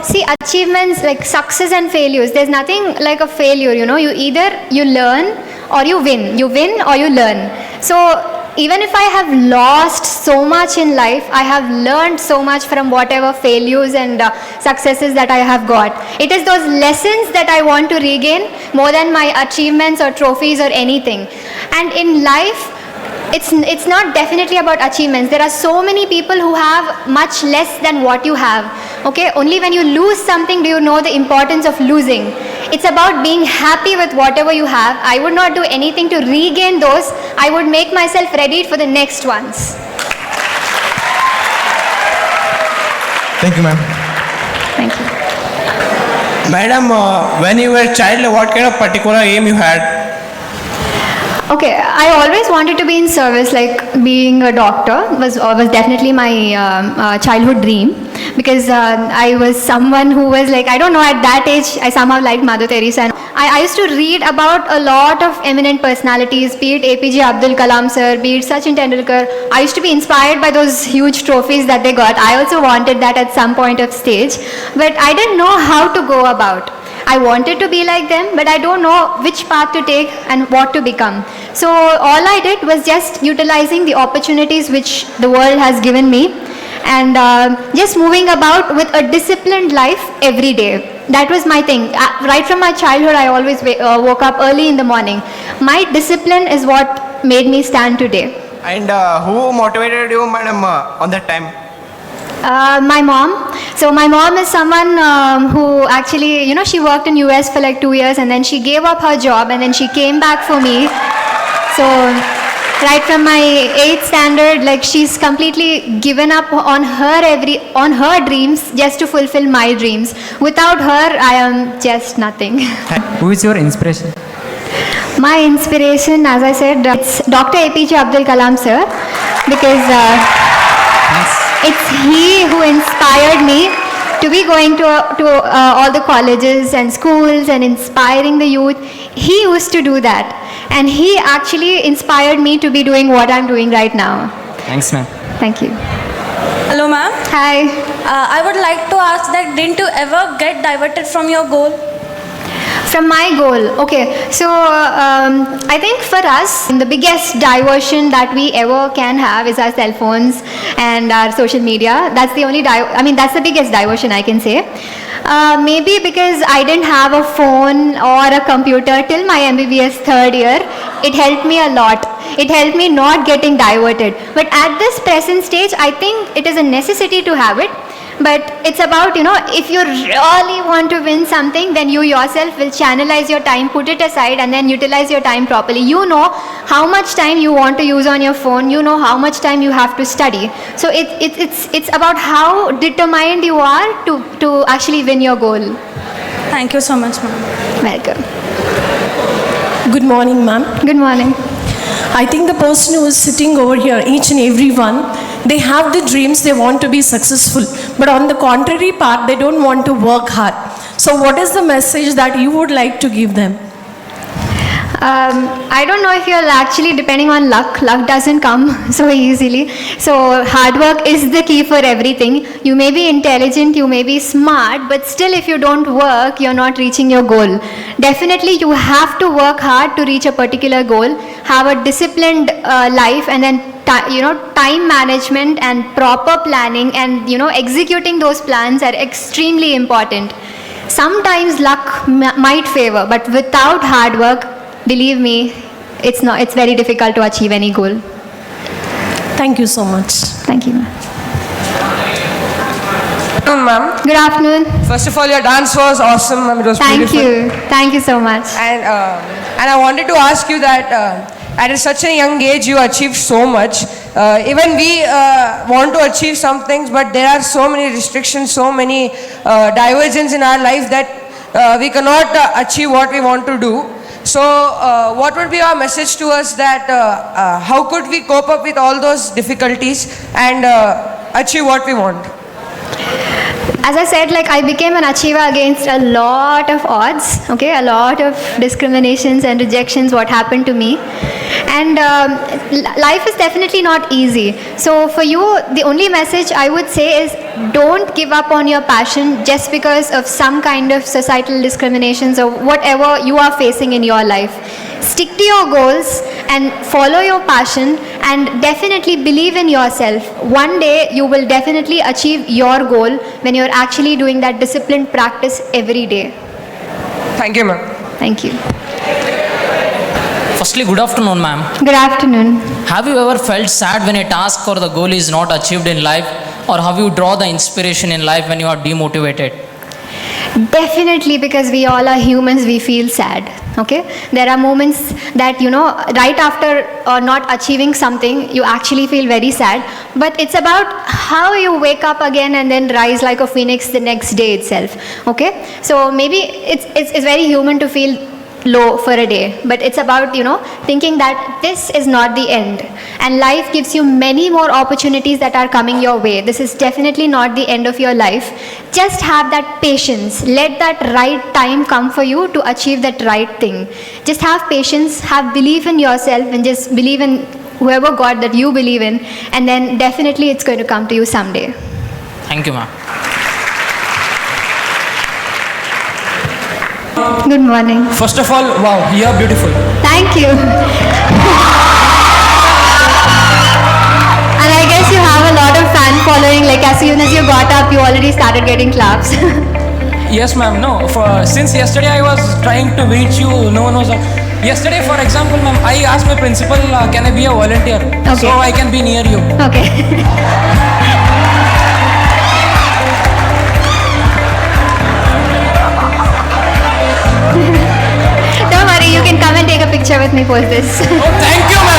See, achievements like success and failures, there's nothing like a failure, you either you learn or you win or you learn. So even if I have lost so much in life, I have learned so much from whatever failures and successes that I have got. It is those lessons that I want to regain more than my achievements or trophies or anything. And in life, it's not definitely about achievements. There are so many people who have much less than what you have. Okay, only when you lose something do you know the importance of losing. It's about being happy with whatever you have. I would not do anything to regain those. I would make myself ready for the next ones. Thank you, ma'am. Thank you. Madam, when you were a child, what kind of particular aim you had? Okay, I always wanted to be in service, like being a doctor was definitely my childhood dream, because I was someone who was like, I don't know, at that age, I somehow liked Mother Teresa. And I used to read about a lot of eminent personalities, be it APJ Abdul Kalam sir, be it Sachin Tendulkar. I used to be inspired by those huge trophies that they got. I also wanted that at some point of stage, but I didn't know how to go about. I wanted to be like them, but I don't know which path to take and what to become. So all I did was just utilizing the opportunities which the world has given me, and just moving about with a disciplined life every day. That was my thing. Right from my childhood, I always woke up early in the morning. My discipline is what made me stand today. And who motivated you, madam, on that time? My mom. So my mom is someone who actually, she worked in US for like 2 years, and then she gave up her job, and then she came back for me. So right from my 8th standard, like she's completely given up on her dreams just to fulfill my dreams. Without her, I am just nothing. Who is your inspiration? My inspiration, as I said, it's Dr. APJ Abdul Kalam sir, because it's he who inspired me to be going to all the colleges and schools and inspiring the youth. He used to do that, and he actually inspired me to be doing what I'm doing right now. Thanks, ma'am. Thank you. Hello, ma'am. Hi. I would like to ask that didn't you ever get diverted from your goal? From my goal, okay. So I think for us, the biggest diversion that we ever can have is our cell phones and our social media. That's the only that's the biggest diversion I can say. Maybe because I didn't have a phone or a computer till my MBBS third year, it helped me a lot. It helped me not getting diverted. But at this present stage, I think it is a necessity to have it. But it's about, if you really want to win something, then you yourself will channelize your time, put it aside, and then utilize your time properly. You know how much time you want to use on your phone. You know how much time you have to study. So it's about how determined you are to actually win your goal. Thank you so much, ma'am. Welcome. Good morning, ma'am. Good morning. I think the person who is sitting over here, each and every one, they have the dreams, they want to be successful. But on the contrary part, they don't want to work hard. So what is the message that you would like to give them? I don't know if you're actually depending on luck. Luck doesn't come so easily. So hard work is the key for everything. You may be intelligent, you may be smart, but still if you don't work, you're not reaching your goal. Definitely you have to work hard to reach a particular goal, have a disciplined life, and then time management and proper planning and executing those plans are extremely important. Sometimes luck might favor, but without hard work, believe me, it's very difficult to achieve any goal. Thank you so much. Thank you, ma'am. Ma'am. Good afternoon. First of all, your dance was awesome, ma'am. It was Thank beautiful. you. Thank you so much. And I wanted to ask you that at such a young age, you achieved so much. Even we want to achieve some things, but there are so many restrictions, so many divergences in our life that we cannot achieve what we want to do. So what would be your message to us that how could we cope up with all those difficulties and achieve what we want? as I said, like I became an achiever against a lot of odds, okay, a lot of discriminations and rejections, what happened to me. And life is definitely not easy. So for you, the only message I would say is don't give up on your passion just because of some kind of societal discriminations or whatever you are facing in your life. Stick to your goals and follow your passion and definitely believe in yourself. One day you will definitely achieve your goal when you're actually doing that disciplined practice every day. Thank you, ma'am. Thank you. Firstly, good afternoon, ma'am. Good afternoon. Have you ever felt sad when a task or the goal is not achieved in life, or have you draw the inspiration in life when you are demotivated? Definitely, because we all are humans, we feel sad. Okay, there are moments that right after not achieving something, you actually feel very sad. But it's about how you wake up again and then rise like a phoenix the next day itself. Okay, so maybe it's very human to feel low for a day, but it's about thinking that this is not the end and life gives you many more opportunities that are coming your way. This is definitely not the end of your life. Just have that patience, let that right time come for you to achieve that right thing. Just have patience, have belief in yourself, and just believe in whoever God that you believe in, and then definitely it's going to come to you someday. Thank you, ma'am. Good morning. First of all, wow, you are beautiful. Thank you. And I guess you have a lot of fan following, like as soon as you got up, you already started getting claps. Yes, ma'am. No, since yesterday I was trying to reach you. No one was. Yesterday, for example, ma'am, I asked my principal, can I be a volunteer? Okay. So I can be near you. Okay. Don't worry, you can come and take a picture with me post this. Oh, thank you, ma'am.